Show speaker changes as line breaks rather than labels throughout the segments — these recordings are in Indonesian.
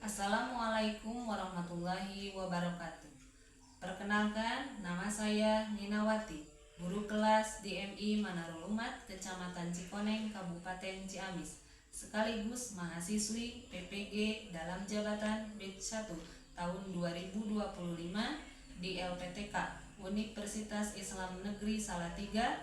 Assalamualaikum warahmatullahi wabarakatuh. Perkenalkan, nama saya Ninawati, guru kelas di MI Manarul Umat, Kecamatan Cikoneng, Kabupaten Ciamis, sekaligus mahasiswi PPG dalam jabatan BID 1 tahun 2025 di LPTK Universitas Islam Negeri Salatiga.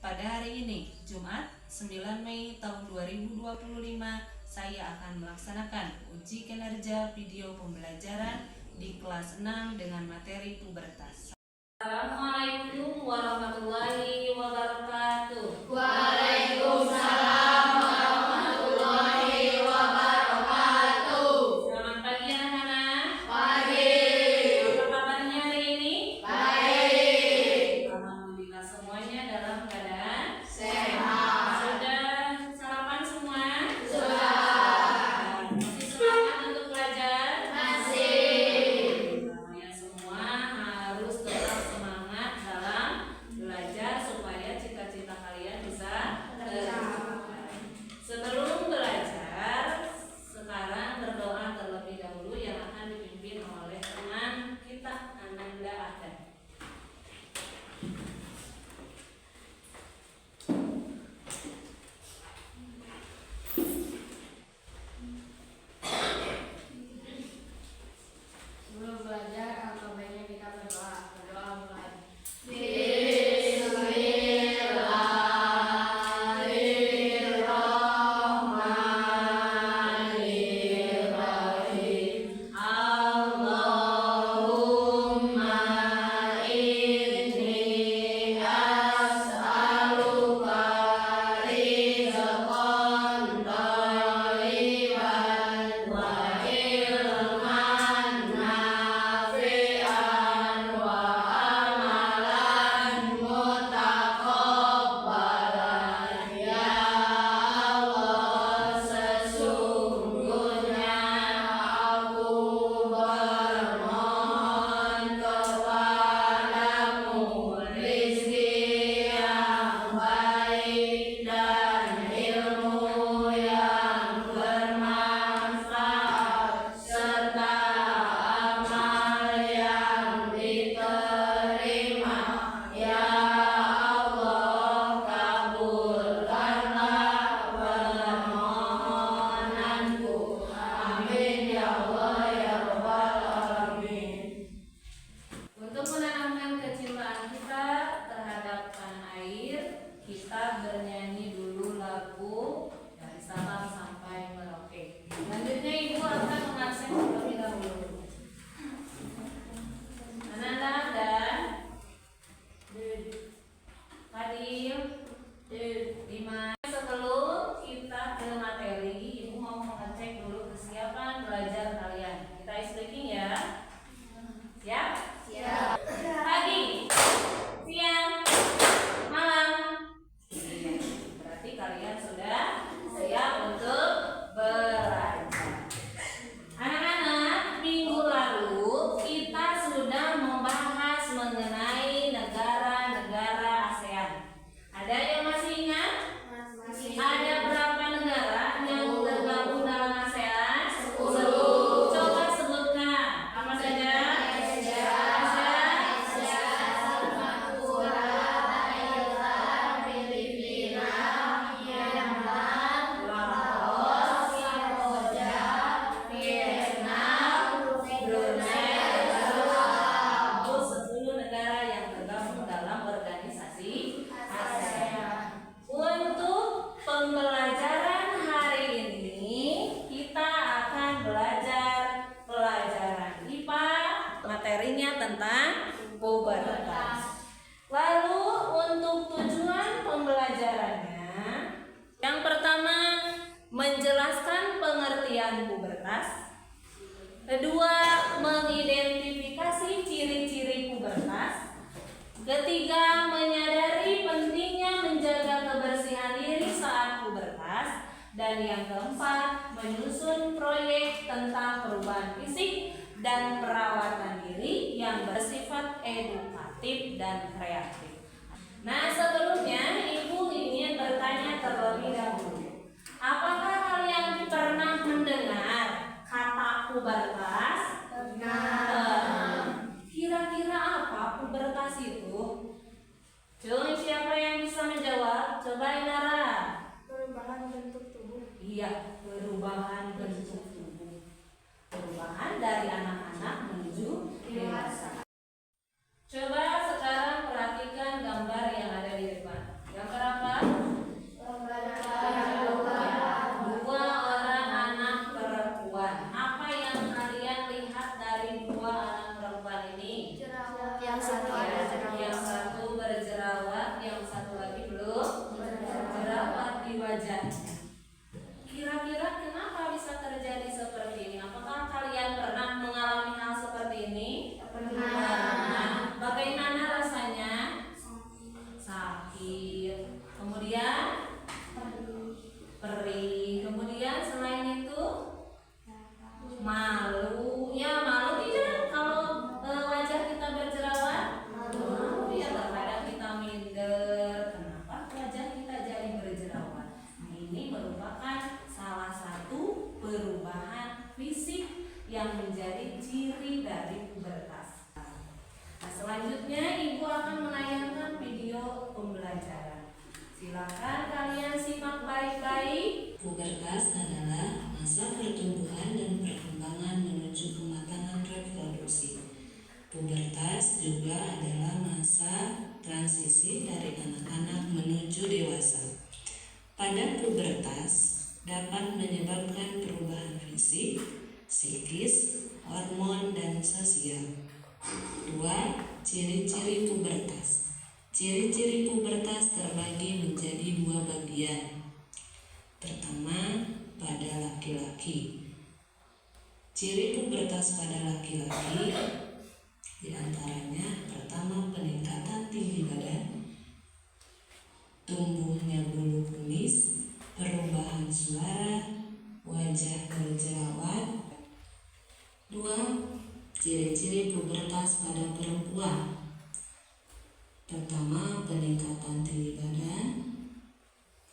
Pada hari ini, Jumat 9 Mei tahun 2025, saya akan melaksanakan uji kinerja video pembelajaran di kelas 6 dengan materi pubertas. Assalamualaikum warahmatullahi wabarakatuh.
Waalaikumsalam warahmatullahi wabarakatuh.
Selamat pagi anak-anak.
Pagi.
Apa kabarnya hari ini?
Baik.
Alhamdulillah semuanya dalam keadaan
Sehat.
Sudah sarapan semua?
Sudah.
Masih semangat untuk belajar?
Masih.
Kalian semua harus tetap semangat dalam belajar supaya cita-cita kalian bisa tercapai. Sebelum belajar, sekarang berdoa terlebih dahulu yang akan dipimpin oleh teman kita Ananda Adan.
Sebelum belajar, alangkah baiknya kita berdoa. Berdoa mulai.
Bismillahirrahmanirrahim. Allahumma inni as'aluka rizqan thayyiban wa ilman nafi'an wa amalan mutaqabbalan. Ya Allah, sesungguhnya aku bermohon kepadamu rezeki yang baik dan ilmu yang bermanfaat serta amal yang diterima. Ya Allah, kabulkanlah permohonanku. Amin ya Allah ya rabbal alamin.
Untuk menanamkan kecintaan kita terhadap tanah air, kita bernyanyi dulu lagu dari Sabang sampai Merauke. Selanjutnya Ibu akan mengaksen terlebih dahulu. Ananda dan Fadil, Dimas. Sebelum kita ke materi, Ibu mau mengecek dulu kesiapan belajar kalian. Kita speaking ya. Siap?
Siap.
Pagi, siang, malam. Berarti kalian sudah siap untuk belajar. Anak-anak, minggu lalu kita sudah membahas mengenai negara-negara ASEAN. Ada yang masih ingat? Ada berapa negara yang tergabung dalam ASEAN? 10. Coba sebutkan. Apa saja? Untuk pembelajaran hari ini kita akan belajar pelajaran IPA, materinya tentang pubertas. Lalu untuk tujuan pembelajarannya, yang pertama menjelaskan pengertian pubertas. Kedua, mengidentifikasi ciri-ciri pubertas. Ketiga, menyadari pentingnya menjaga kebersihan diri saat pubertas. Dan yang keempat, menyusun proyek tentang perubahan fisik dan perawatan diri yang bersifat edukatif dan kreatif. Nah, sebelumnya Ibu ingin bertanya terlebih dahulu. Apakah kalian pernah mendengar kata
Perubahan bentuk tubuh.
Iya, perubahan bentuk tubuh. Perubahan dari anak-anak menuju dewasa. Coba sekarang perhatikan gambar yang ada di depan. Yang berapa? Dua orang anak perempuan. Apa yang kalian lihat dari dua anak perempuan ini?
Yang satu ada jerawat.
Yang satu berjerawat, yang satu lagi belum berjerawat di wajahnya. Kira-kira kenapa bisa terjadi seperti ini? Apakah kalian pernah mengalami hal seperti ini? Pernah. Bagaimana rasanya? Sakit. Kemudian perih. Kemudian selain itu malu. Ya, malu tidak kalau wajah kita berjerawat? Malu ya, terkadang kita minder. Kenapa wajah kita jadi berjerawat? Nah, ini merupakan salah satu perubahan fisik yang menjadi ciri dari pubertas. Nah, selanjutnya Ibu akan menayangkan video pembelajaran. Silakan kalian simak baik-baik.
Pubertas adalah masa pertumbuhan dan perkembangan menuju kematangan reproduksi. Pubertas juga adalah masa transisi dari anak-anak menuju dewasa. Pada pubertas dapat menyebabkan perubahan fisik, psikis, hormon, dan sosial. 2. Ciri-ciri pubertas. Ciri-ciri pubertas terbagi menjadi dua bagian. Pertama, pada laki-laki. Ciri pubertas pada laki-laki diantaranya pertama, peningkatan tinggi badan, tumbuhnya bulu kumis, perubahan suara, wajah berjerawat. 2. Ciri-ciri pubertas pada perempuan. Pertama, peningkatan tinggi badan,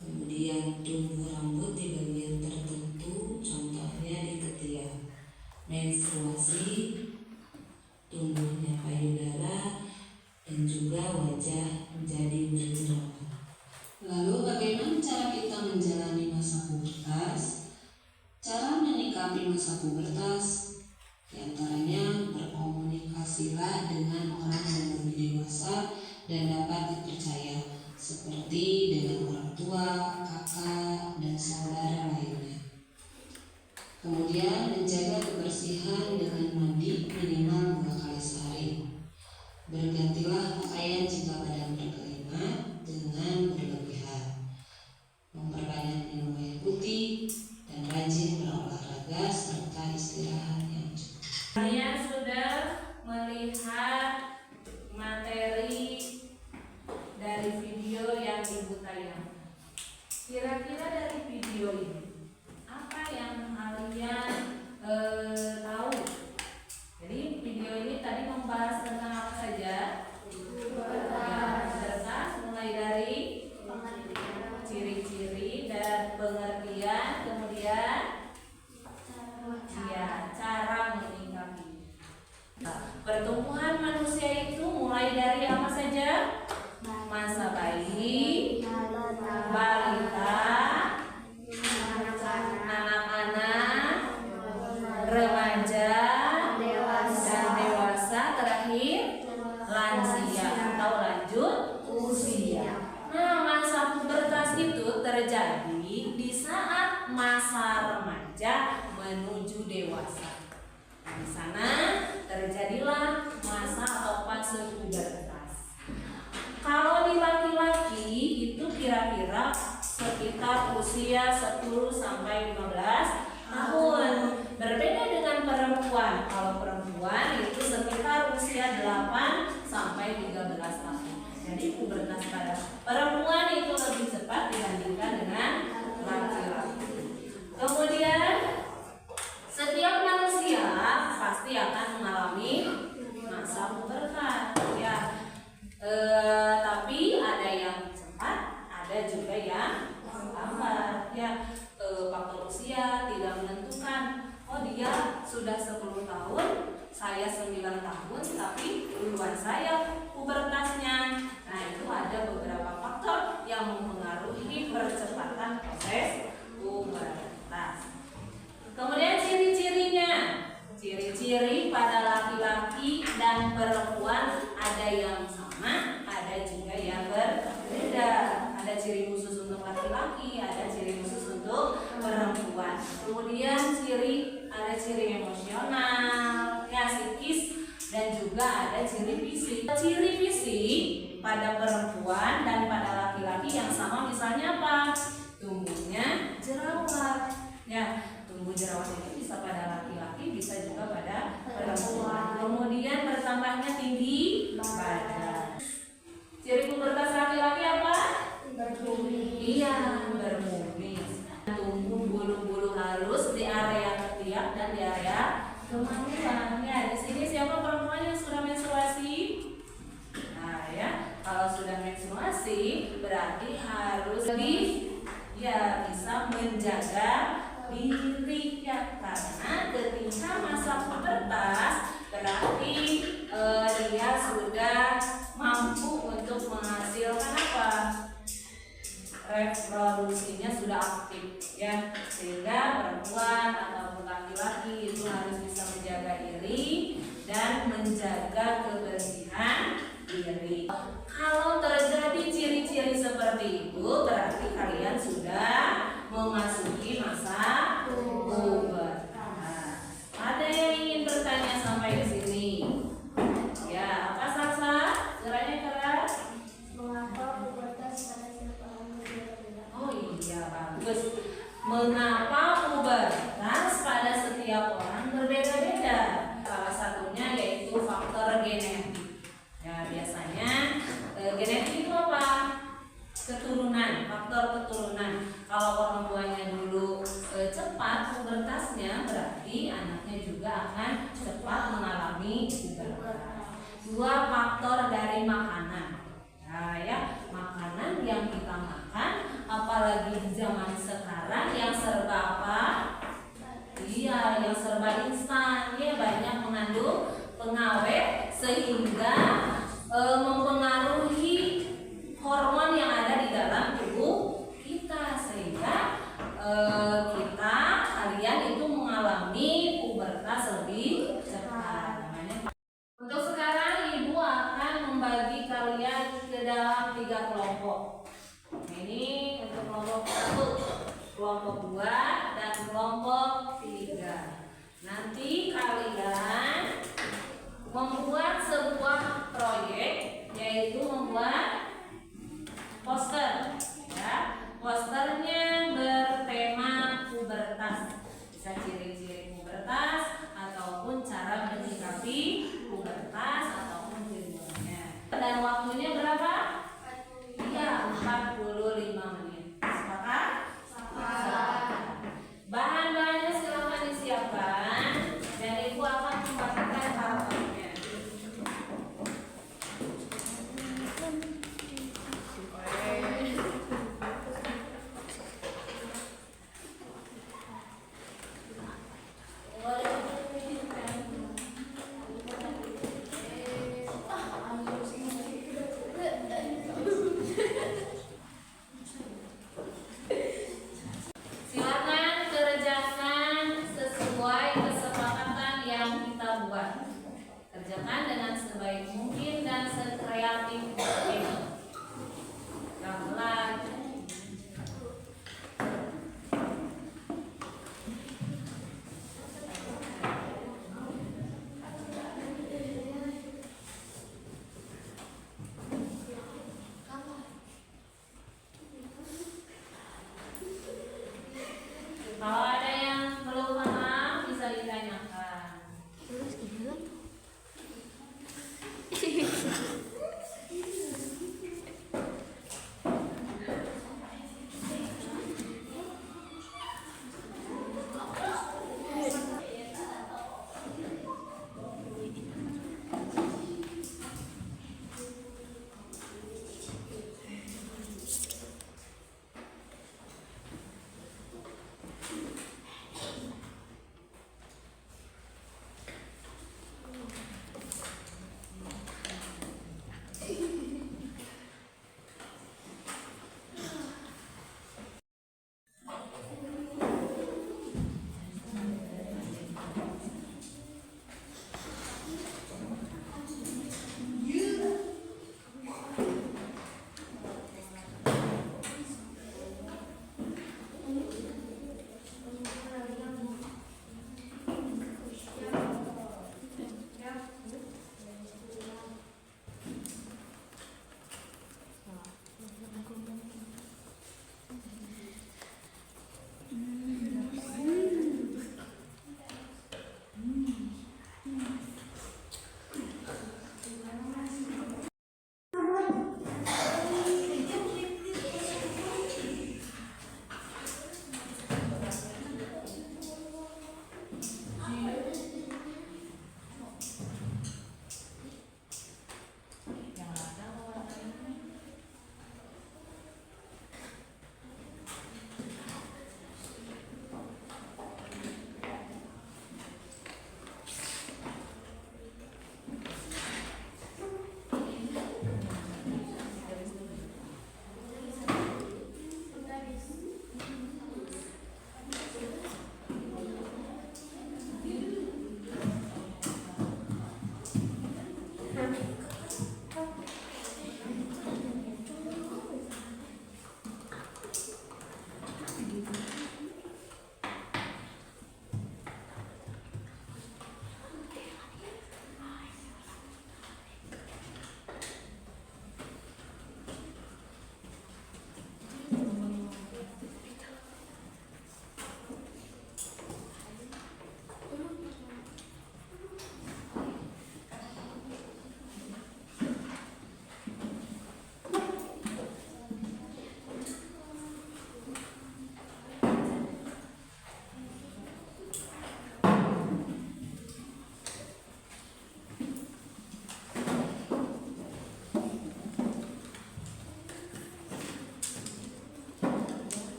kemudian tumbuh rambut di bagian tertentu, contohnya di ketiak, menstruasi, tumbuhnya payudara, dan juga wajah menjadi berjerawat. Lalu bagaimana cara kita menjalani masa pubertas? Cara menyikapi masa pubertas diantaranya berkomunikasilah dengan orang yang lebih dewasa dan dapat dipercaya, seperti dengan orang tua, kakak, dan saudara lainnya. Kemudian menjaga kebersihan dengan mandi minimal 2 kali sehari. Bergantilah pakaian jika badan berkeringat, jangan berlebihan. Memperbanyak minum air putih dan rajin berolahraga serta istirahat yang cukup.
Kalian sudah melihat materi dari video yang Ibu tayangkan. Kira-kira dari video ini apa yang kalian tahu? Jadi video ini tadi membahas tentang apa saja? Pubertas, mulai dari ciri-ciri dan pengertian, kemudian ya, cara menyikapi. Pertumbuhan manusia itu mulai dari apa saja? Masa bayi, balita, anak-anak, remaja, dan dewasa, terakhir lansia atau lanjut usia. Nah, masa pubertas itu terjadi di saat masa remaja menuju dewasa. Di sana terjadilah masa atau fase pubertas. Kalau di laki-laki itu kira-kira sekitar usia 10 sampai 15 tahun. Berbeda dengan perempuan. Kalau perempuan itu sekitar usia 8 sampai 13 tahun. Jadi pubertas pada perempuan itu lebih cepat dibandingkan dengan laki-laki. Kemudian setiap manusia pasti akan mengalami masa pubertas, ya. Tapi ada yang cepat, ada juga yang lambat, ya. Faktor usia tidak menentukan. Oh, dia sudah 10 tahun, saya 9 tahun, tapi duluan saya pubertasnya. Nah, itu ada beberapa faktor yang mempengaruhi percepatan proses Kemudian ada ciri emosional, ya psikis, dan juga ada ciri fisik. Ciri fisik pada perempuan dan pada laki-laki yang sama misalnya apa? Tumbuhnya jerawat. Ya, tumbuh jerawat itu bisa pada laki-laki, bisa juga pada perempuan. Kemudian bertambahnya tinggi badan. Ciri pubertas laki-laki apa?
Berkumis.
Iya, berkumis. Tumbuh bulu-bulu halus di area ketiak dan di area kemaluan. Ya, di sini siapa perempuan yang sudah menstruasi? Nah, ya, kalau sudah menstruasi berarti harus lebih bisa menjaga diri ya, karena ketika masa pubertas berarti dia sudah mampu untuk menghasilkan apa? Reproduksinya sudah aktif ya, sehingga perempuan ataupun laki-laki itu harus bisa menjaga diri dan menjaga kebersihan diri. Kalau terjadi ciri-ciri seperti itu berarti kalian sudah memasuki masa pubertas. Ada yang ingin bertanya sampai di sini? Ya, apa Salsa? Suaranya keras.
Mengapa pubertas pada setiap orang berbeda-beda?
Oh iya, bagus. Mengapa pubertas pada setiap orang berbeda-beda? Salah satunya yaitu faktor genetik. Ya, biasanya genetik itu apa? Keturunan, faktor keturunan. Kalau orang tuanya dulu cepat pubertasnya, berarti anaknya juga akan cepat mengalami pubertas. Dua, faktor dari makanan. Nah, ya, makanan yang kita makan, apalagi di zaman sekarang yang serba apa? Iya, yang serba instan, ya, banyak mengandung pengawet sehingga mempengaruhi hormon yang ada di dalam tubuh kita, sehingga kalian itu mengalami pubertas lebih cepat. Untuk sekarang ibu akan membagi kalian ke dalam 3 kelompok. Ini untuk kelompok 1, kelompok 2, dan kelompok 3. Nanti kalian membuat sebuah proyek, yaitu membuat poster. Ya, posternya bertema pubertas. Bisa ciri-ciri pubertas ataupun cara menyikapi pubertas ataupun timbulnya. Dan waktunya berapa? Iya, 45 menit. Sepakat? Sepakat. Bahan-bahannya silakan disiapkan dan ibu akan membagikan harapannya. Silakan kerjakan sesuai kesepakatan yang kita buat. Kerjakan dengan sebaik mungkin dan sekreatif mungkin. Pelan-pelan. Kalau ada yang belum paham bisa ditanyakan.
Terus gimana?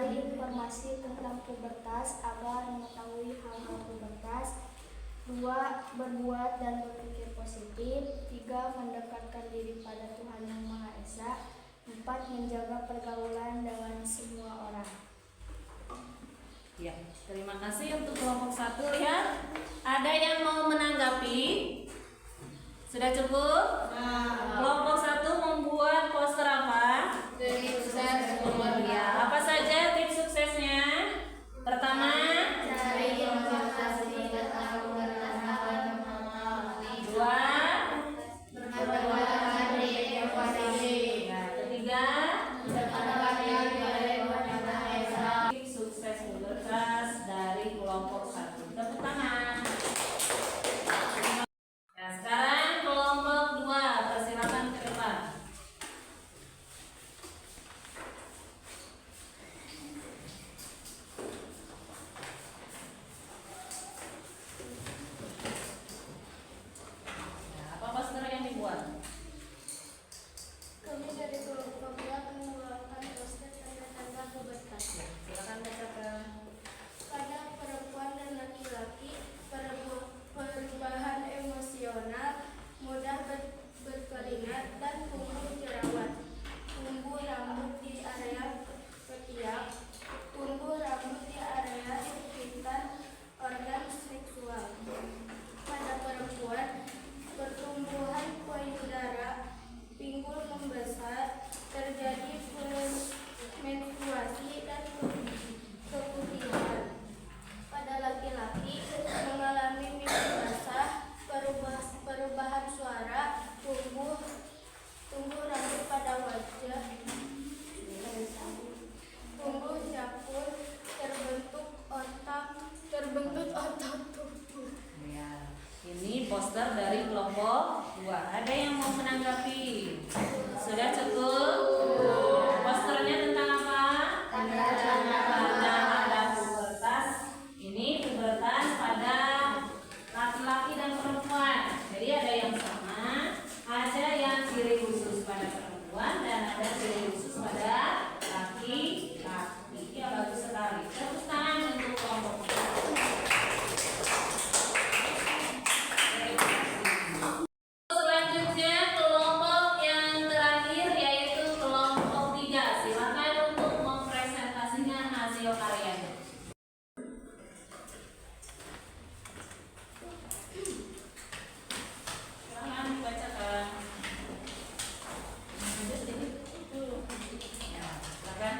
mencari informasi tentang pubertas agar mengetahui hal-hal pubertas. 2. Berbuat dan berpikir positif. 3. Mendekatkan diri pada Tuhan Yang Maha Esa. 4. Menjaga pergaulan dengan semua orang.
Ya, terima kasih untuk kelompok 1 ya. Ada yang mau menanggapi? Sudah cukup? Kelompok 1 membuat poster apa?
Tips sukses nomor
Ya, apa saja tips suksesnya? Pertama,
cari informasi tentang pubertas agar mengetahui.
2,
Berbuat diri positif.
nah, ketiga,
Mendekatkan diri pada Tuhan Yang Maha Esa.
tips sukses pubertas dari kelompok 1. Tepuk tangan. Nah, sekarang kelompok 2, persilakan ke depan. Nah, apa poster yang dibuat?
Kami dari kelompok 2 akan mengeluarkan poster tanda-tanda pubertas.
Ya, silakan bacakan.
Pada perempuan dan laki-laki, perubahan emosional, mudah berkeringat dan tumbuh jerawat, tumbuh rambut di area ketiak, tumbuh rambut di area sekitar organ seksual. Pada perempuan, pertumbuhan payudara, pinggul membesar, terjadi menstruasi dan keputihan. Pada laki-laki, mengalami mimpi basah, perubahan suara, tumbuh rambut pada wajah, tumbuh capur, terbentuk otot tubuh.
Ya, ini poster dari kelompok 2. Ada yang mau menanggapi? Sudah cukup? Posternya tentang apa? Tanda-tanda pubertas. Ini pubertas pada laki-laki dan perempuan. Jadi ada yang sama, ada yang ciri khusus pada perempuan dan ada ciri khusus pada laki-laki. Ya, bagus sekali. Tepuk tangan untuk kelompok 2. Selanjutnya kelompok yang terakhir yaitu kelompok 3. Silakan untuk mempresentasikan hasil karyanya. Silakan dibacakan. Ya, silakan.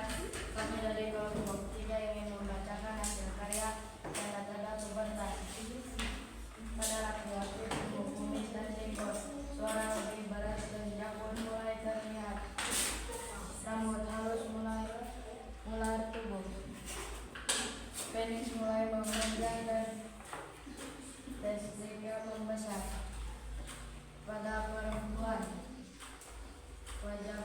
Kami dari kelompok 3 ingin membacakan hasil karya tanda-tanda pubertas. Pada laki-laki, tumbuh kumis dan jenggot, suara lebih berat dan jakun mulai terlihat, rambut halus mulai tumbuh, penis mulai memanjang dan testikel membesar. Pada perempuan, wajah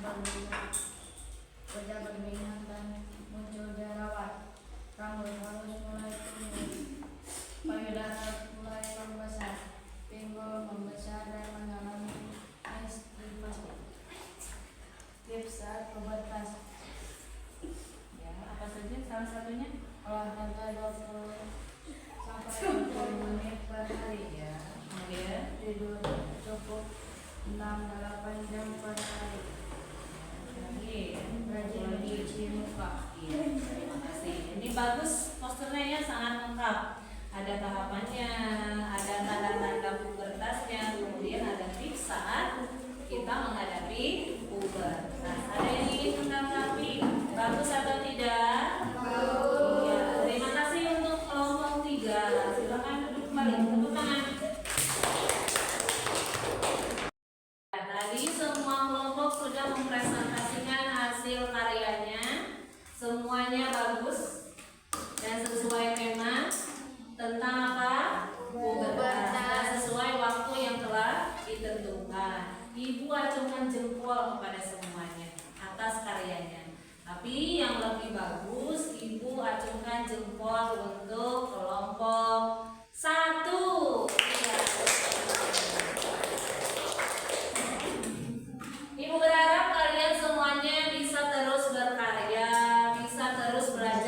berminyak dan muncul jerawat, rambut halus mulai tumbuh, payudara mulai membesar, pinggul membesar dan mengalami menstruasi. Tips saat pubertas:
Ya, apa saja salah satunya?
olahraga 20 sampai 40 menit per hari,
Ya, kemudian
tidur cukup 6-8 jam per hari, rajin cuci muka.
Iya, terima kasih. Ini bagus posternya ya, sangat lengkap. Ada tahapannya, ada tanda-tanda pubertasnya, kemudian ada tips saat kita menghadapi pubertas. Ada yang ingin menanggapi? Bagus atau tidak? Iya, terima kasih untuk kelompok 3. Silakan duduk kembali. Tepuk tangan. Nah, tadi semua kelompok sudah mempresentasikan hasil karyanya. Semuanya bagus dan sesuai tema tentang apa? Pubertas. Dan sesuai waktu yang telah ditentukan. Ibu acungkan jempol kepada semuanya atas karyanya. Tapi yang lebih bagus, Ibu acungkan jempol untuk kelompok 1. Ibu berharap kalian semuanya bisa terus berkarya, bisa terus belajar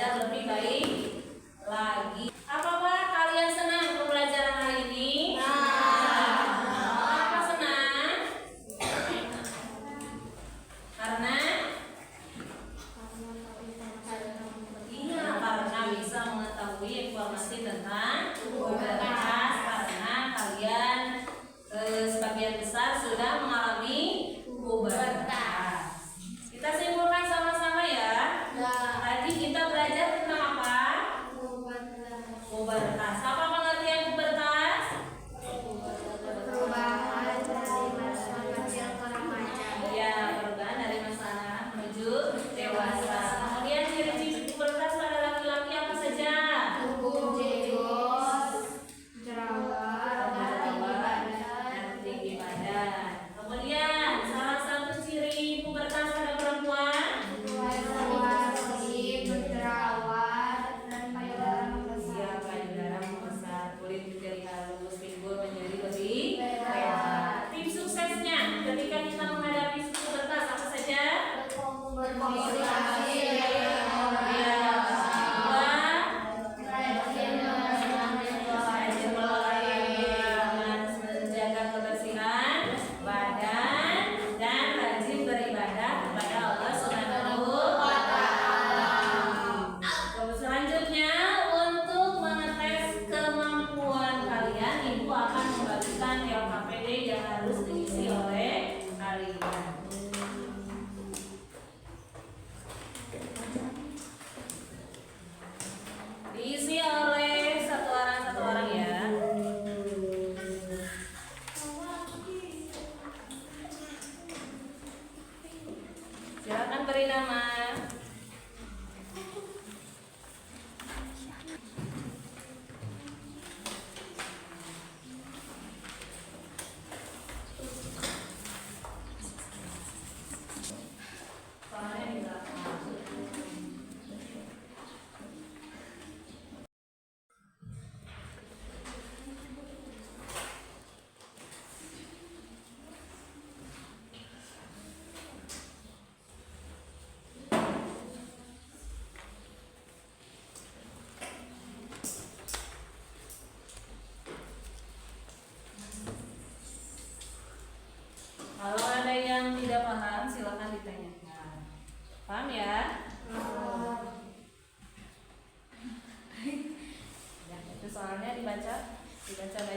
Dibaca